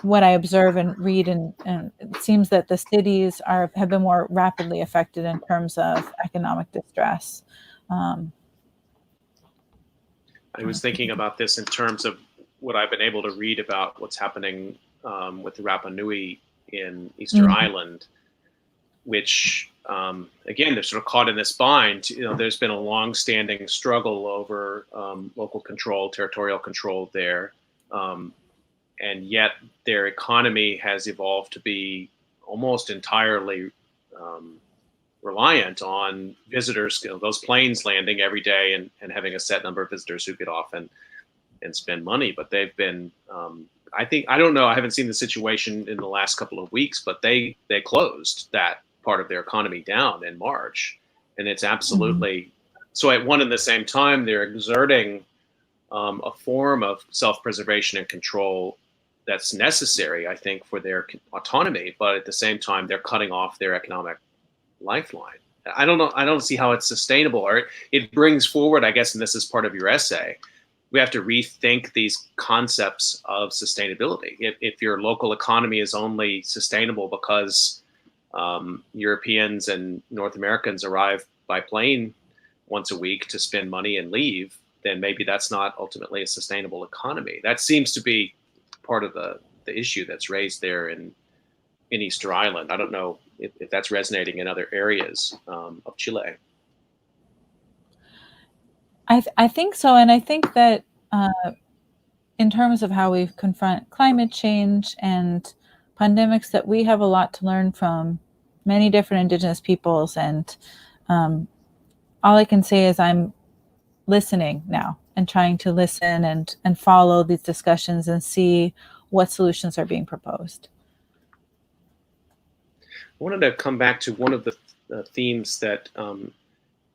what I observe and read, and it seems that the cities have been more rapidly affected in terms of economic distress. I was thinking about this in terms of what I've been able to read about what's happening with the Rapa Nui in Easter Island, which again, they're sort of caught in this bind. There's been a long-standing struggle over local control, territorial control there, and yet their economy has evolved to be almost entirely reliant on visitors, those planes landing every day and having a set number of visitors who get off and spend money. But they've been, I don't know, I haven't seen the situation in the last couple of weeks, but they closed that part of their economy down in March. And it's absolutely, so at one and the same time, they're exerting a form of self-preservation and control that's necessary, I think, for their autonomy. But at the same time, they're cutting off their economic lifeline. I don't know. I don't see how it's sustainable. Or it brings forward, I guess, and this is part of your essay, we have to rethink these concepts of sustainability. If your local economy is only sustainable because Europeans and North Americans arrive by plane once a week to spend money and leave, then maybe that's not ultimately a sustainable economy. That seems to be part of the issue that's raised there in Easter Island. I don't know if that's resonating in other areas of Chile. I think so. And I think that in terms of how we confront climate change and pandemics, that we have a lot to learn from many different indigenous peoples. And all I can say is I'm listening now and trying to listen and follow these discussions and see what solutions are being proposed. I wanted to come back to one of the themes that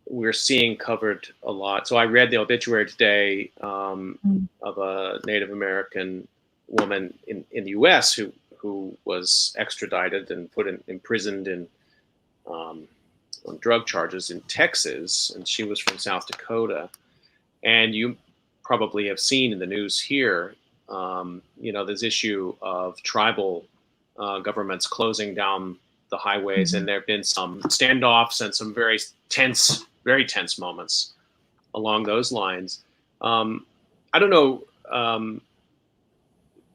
we're seeing covered a lot. So I read the obituary today of a Native American woman in the U.S. who was extradited and imprisoned on drug charges in Texas, and she was from South Dakota. And you probably have seen in the news here, this issue of tribal governments closing down the highways, and there have been some standoffs and some very tense moments along those lines. I don't know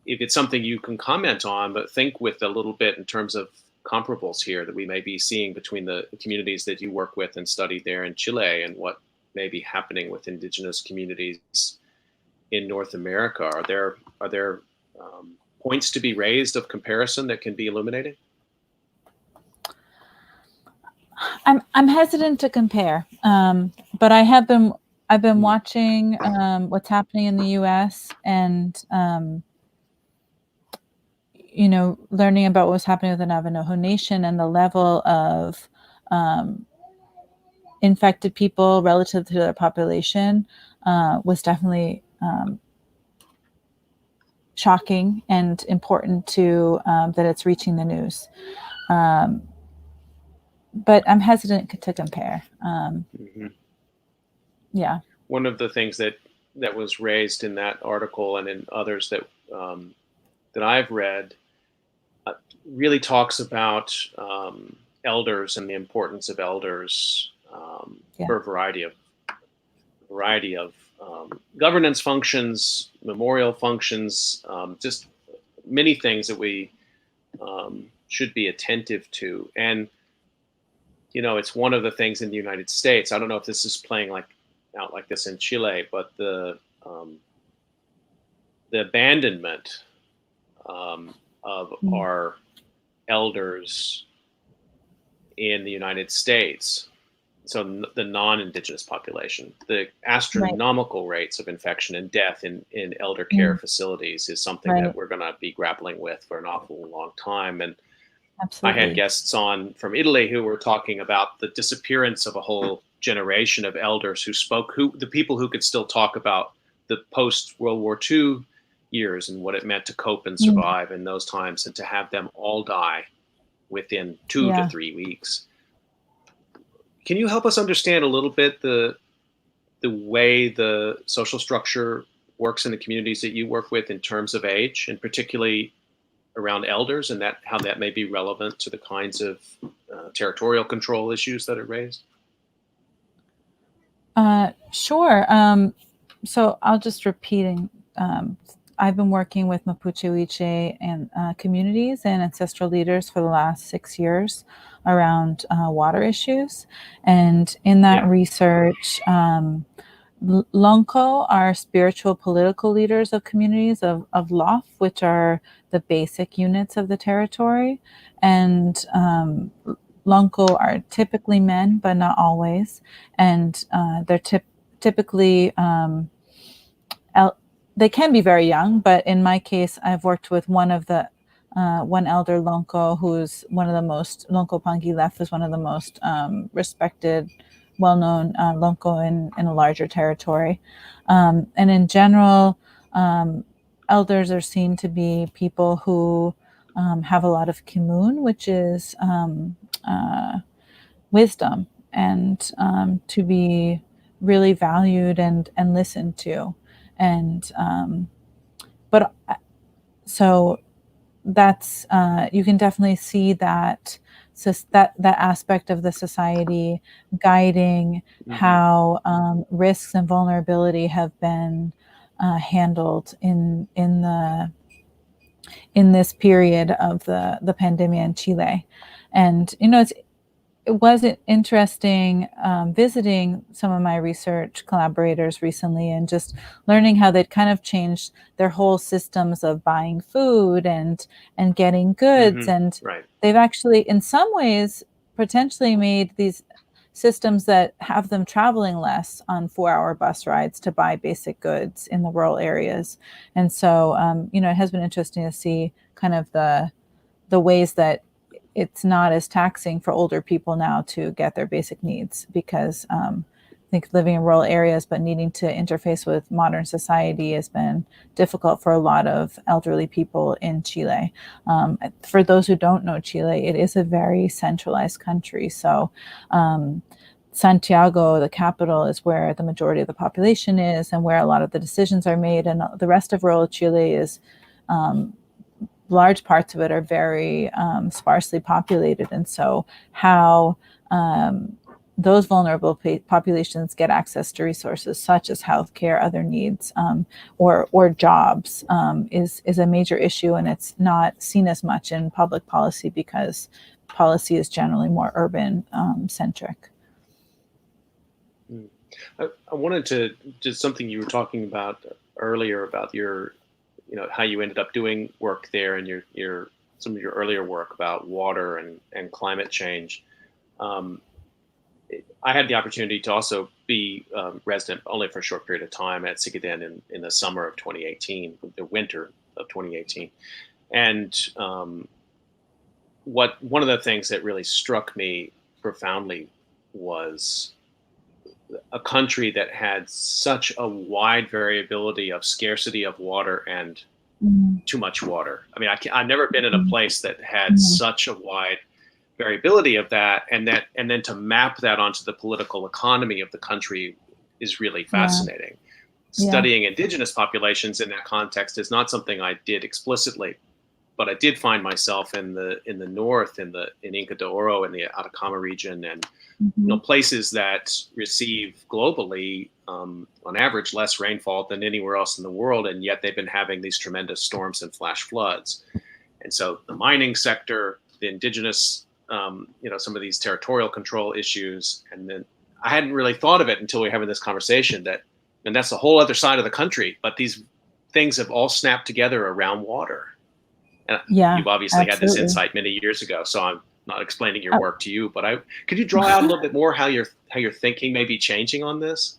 if it's something you can comment on, but think with a little bit in terms of comparables here that we may be seeing between the communities that you work with and study there in Chile and what may be happening with indigenous communities in North America. Are there points to be raised of comparison that can be illuminated? I'm hesitant to compare, but I've been watching what's happening in the U.S. and learning about what's happening with the Navajo Nation and the level of infected people relative to their population was definitely shocking and important to that it's reaching the news. But I'm hesitant to compare. Yeah. One of the things that was raised in that article and in others that I've read really talks about elders and the importance of elders for a variety of governance functions, memorial functions, just many things that we should be attentive to. And it's one of the things in the United States. I don't know if this is playing out like this in Chile, but the abandonment of our elders in the United States, so the non-indigenous population, the astronomical rates of infection and death in elder care facilities is something that we're going to be grappling with for an awful long time. And absolutely. I had guests on from Italy who were talking about the disappearance of a whole generation of elders the people who could still talk about the post-World War II years and what it meant to cope and survive in those times, and to have them all die within 2 to 3 weeks. Can you help us understand a little bit the way the social structure works in the communities that you work with in terms of age, and particularly around elders, and how that may be relevant to the kinds of territorial control issues that are raised? Sure. So I'll just repeating I've been working with Mapuche Wiche and communities and ancestral leaders for the last 6 years around water issues. And in that research, Lonco are spiritual political leaders of communities of Lof, which are the basic units of the territory. And Lonco are typically men, but not always. And they're typically, they can be very young, but in my case, I've worked with one elder Lonco, who's one of the most, Lonco Pangi Lef is one of the most respected, well-known Lonco in a larger territory. And in general, elders are seen to be people who have a lot of kimun, which is wisdom, and to be really valued and listened to. And but so that's you can definitely see that that aspect of the society guiding how risks and vulnerability have been handled in this period of the pandemic in Chile. And it was interesting visiting some of my research collaborators recently and just learning how they'd kind of changed their whole systems of buying food and getting goods. And they've actually, in some ways, potentially made these systems that have them traveling less on 4-hour bus rides to buy basic goods in the rural areas. And so, it has been interesting to see kind of the ways that it's not as taxing for older people now to get their basic needs, because I think living in rural areas but needing to interface with modern society has been difficult for a lot of elderly people in Chile. For those who don't know Chile, it is a very centralized country. So Santiago, the capital, is where the majority of the population is and where a lot of the decisions are made. And the rest of rural Chile is large parts of it are very sparsely populated. And so how those vulnerable populations get access to resources such as healthcare, other needs, or jobs is a major issue. And it's not seen as much in public policy because policy is generally more urban centric. I wanted to just something you were talking about earlier about your how you ended up doing work there and your some of your earlier work about water and climate change. I had the opportunity to also be resident only for a short period of time at Sigaden in the summer of 2018, the winter of 2018. And one of the things that really struck me profoundly was a country that had such a wide variability of scarcity of water and too much water. I mean, I've never been in a place that had such a wide variability of that, and then to map that onto the political economy of the country is really fascinating. Studying indigenous populations in that context is not something I did explicitly, but I did find myself in the north, in Inca de Oro, in the Atacama region, and places that receive globally, on average, less rainfall than anywhere else in the world, and yet they've been having these tremendous storms and flash floods. And so the mining sector, the indigenous, some of these territorial control issues, and then I hadn't really thought of it until we were having this conversation and that's the whole other side of the country, but these things have all snapped together around water. And you've obviously had this insight many years ago, so I'm not explaining your work to you, but could you draw out a little bit more how your thinking may be changing on this?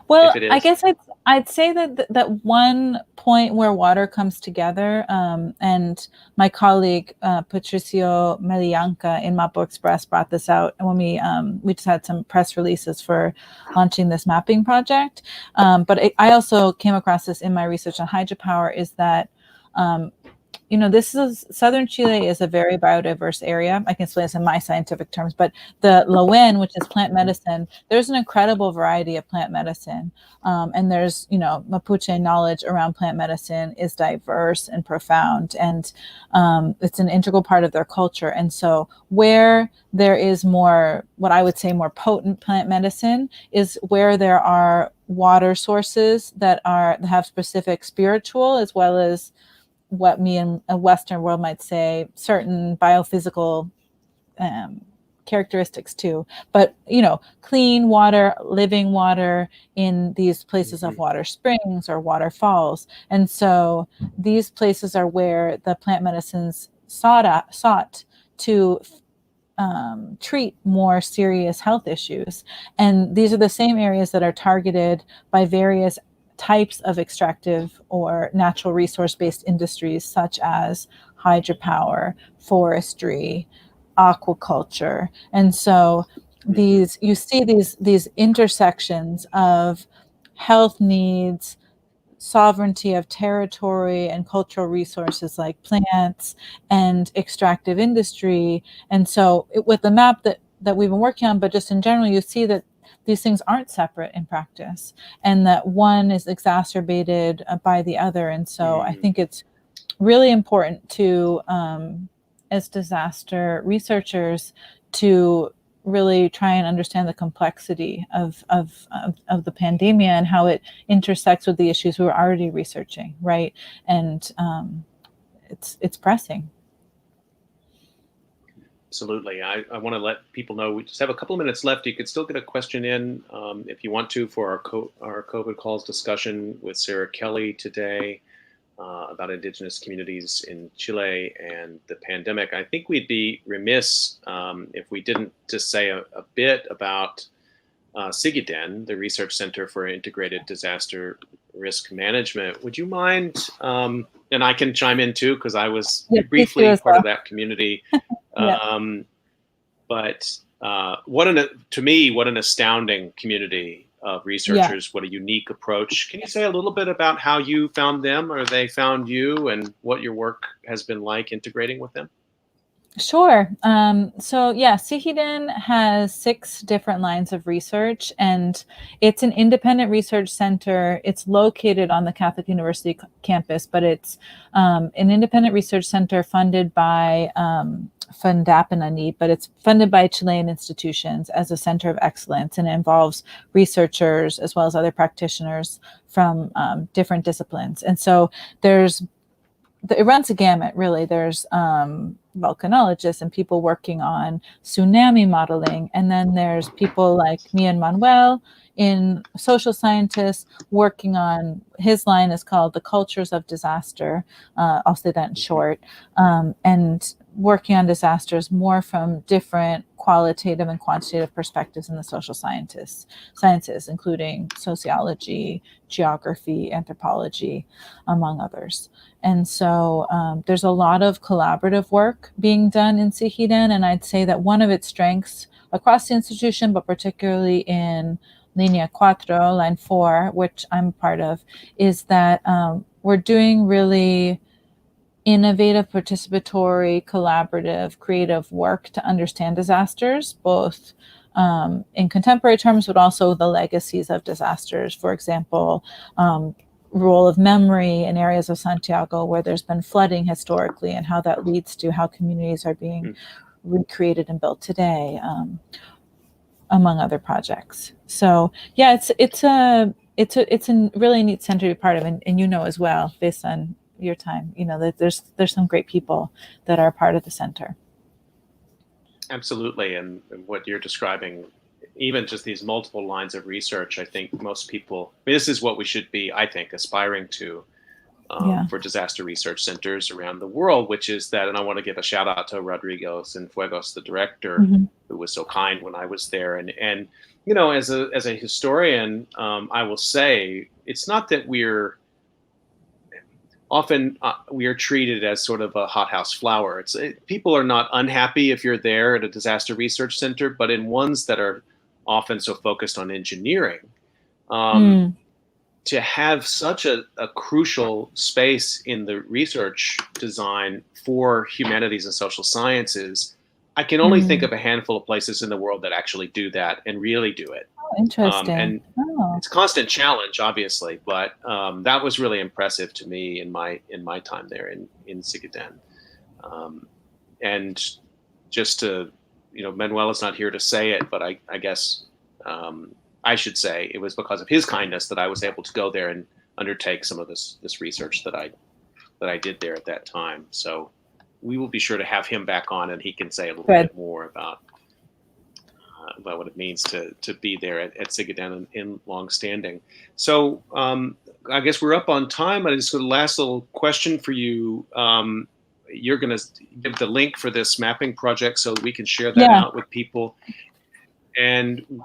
Well, I guess I'd say that one point where water comes together, and my colleague Patricio Melianca in Mapo Express brought this out when we just had some press releases for launching this mapping project. But I also came across this in my research on hydropower, is that this is southern Chile is a very biodiverse area. I can explain this in my scientific terms, but the Loen, which is plant medicine, there's an incredible variety of plant medicine. And there's, Mapuche knowledge around plant medicine is diverse and profound, and it's an integral part of their culture. And so where there is more, what I would say more potent plant medicine is where there are water sources that have specific spiritual as well as what me and a Western world might say certain biophysical characteristics too. But clean water, living water in these places of water springs or waterfalls. And so these places are where the plant medicines sought to treat more serious health issues. And these are the same areas that are targeted by various types of extractive or natural resource-based industries, such as hydropower, forestry, aquaculture. And so you see these intersections of health needs, sovereignty of territory and cultural resources like plants and extractive industry. And so with the map that we've been working on, but just in general, you see that these things aren't separate in practice and that one is exacerbated by the other. And so I think it's really important to, as disaster researchers, to really try and understand the complexity of the pandemic and how it intersects with the issues we were already researching, right? And it's pressing. Absolutely. I want to let people know we just have a couple of minutes left. You could still get a question in if you want to for our COVID calls discussion with Sarah Kelly today about Indigenous communities in Chile and the pandemic. I think we'd be remiss if we didn't just say a bit about SIGIDEN, the Research Center for Integrated Disaster Risk Management. Would you mind, and I can chime in too, because I was briefly part of that community. But what an astounding community of researchers, what a unique approach. Can you say a little bit about how you found them or they found you and what your work has been like integrating with them? Sure. So SIGIDEN has 6 different lines of research, and it's an independent research center. It's located on the Catholic University campus, but it's an independent research center funded by Fundapinanit, but it's funded by Chilean institutions as a center of excellence, and it involves researchers as well as other practitioners from different disciplines. And so it runs a gamut, really. There's volcanologists and people working on tsunami modeling. And then there's people like me and Manuel in social scientists working on, his line is called The Cultures of Disaster. I'll say that in short. And working on disasters more from different qualitative and quantitative perspectives in the social sciences, including sociology, geography, anthropology, among others. And so there's a lot of collaborative work being done in SIGIDEN, and I'd say that one of its strengths across the institution, but particularly in Linea 4, line 4, which I'm part of, is that we're doing really innovative, participatory, collaborative, creative work to understand disasters, both in contemporary terms, but also the legacies of disasters. For example, role of memory in areas of Santiago where there's been flooding historically and how that leads to how communities are being recreated and built today, among other projects. So it's a really neat center to be part of, and as well, based on your time, that there's some great people that are part of the center. Absolutely. And what you're describing, even just these multiple lines of research, I think most people, this is what we should be, I think, aspiring to for disaster research centers around the world, which is that, and I want to give a shout out to Rodrigo Cienfuegos, the director, who was so kind when I was there. And as a historian, I will say, it's not that often we are treated as sort of a hothouse flower. People are not unhappy if you're there at a disaster research center, but in ones that are often so focused on engineering, to have such a crucial space in the research design for humanities and social sciences, I can only think of a handful of places in the world that actually do that and really do it. Oh, interesting. And it's a constant challenge, obviously, but that was really impressive to me in my time there in Sigaden. And just to, Manuel is not here to say it, but I guess I should say it was because of his kindness that I was able to go there and undertake some of this research that I did there at that time. So we will be sure to have him back on, and he can say a little bit more about what it means to be there at Sigaden in longstanding. So I guess we're up on time. I just got a last little question for you. You're going to give the link for this mapping project so we can share that out with people. And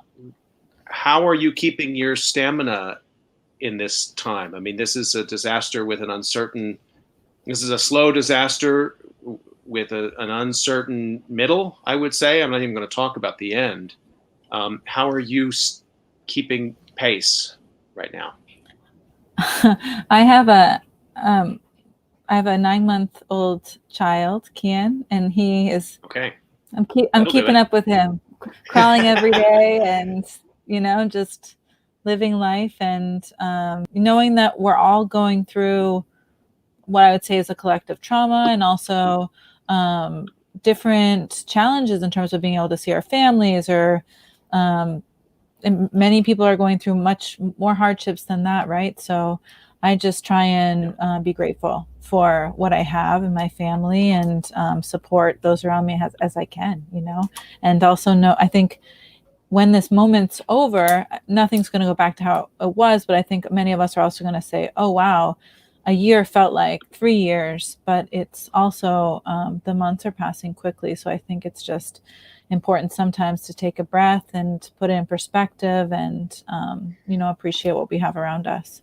how are you keeping your stamina in this time? I mean, this is a disaster with this is a slow disaster with an uncertain middle, I would say. I'm not even going to talk about the end. How are you keeping pace right now? I have a 9-month-old child, Kian, and he is okay. I'm keeping up with him, crawling every day, and just living life, and knowing that we're all going through what I would say is a collective trauma, and also different challenges in terms of being able to see our families, or and many people are going through much more hardships than that, right? So I just try and be grateful for what I have in my family, and support those around me as I can, and also know, I think when this moment's over, nothing's going to go back to how it was, but I think many of us are also going to say, oh, wow, a year felt like 3 years, but it's also the months are passing quickly. So I think it's just important sometimes to take a breath and put it in perspective, and appreciate what we have around us.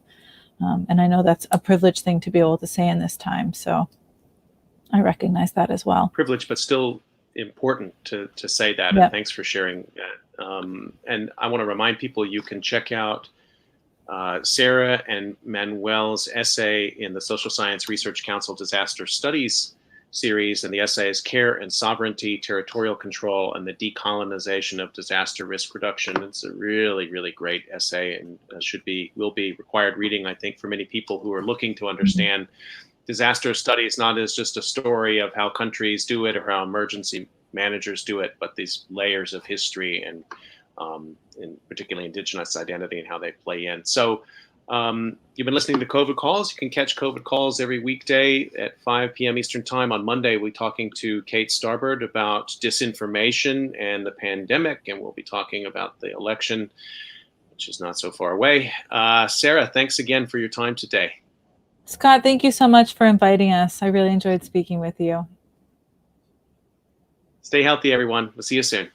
And I know that's a privileged thing to be able to say in this time. So I recognize that as well. Privileged, but still important to say that. Yep. And thanks for sharing that. And I want to remind people you can check out Sarah and Manuel's essay in the Social Science Research Council Disaster Studies series, and the essay is Care and Sovereignty, Territorial Control, and the Decolonization of Disaster Risk Reduction. It's a really, really great essay, and will be required reading, I think, for many people who are looking to understand disaster studies, not as just a story of how countries do it or how emergency managers do it, but these layers of history and particularly Indigenous identity and how they play in. So you've been listening to COVID Calls. You can catch COVID Calls every weekday at 5 p.m. Eastern Time. On Monday, we'll be talking to Kate Starbird about disinformation and the pandemic, and we'll be talking about the election, which is not so far away. Sarah, thanks again for your time today. Scott, thank you so much for inviting us. I really enjoyed speaking with you. Stay healthy, everyone. We'll see you soon.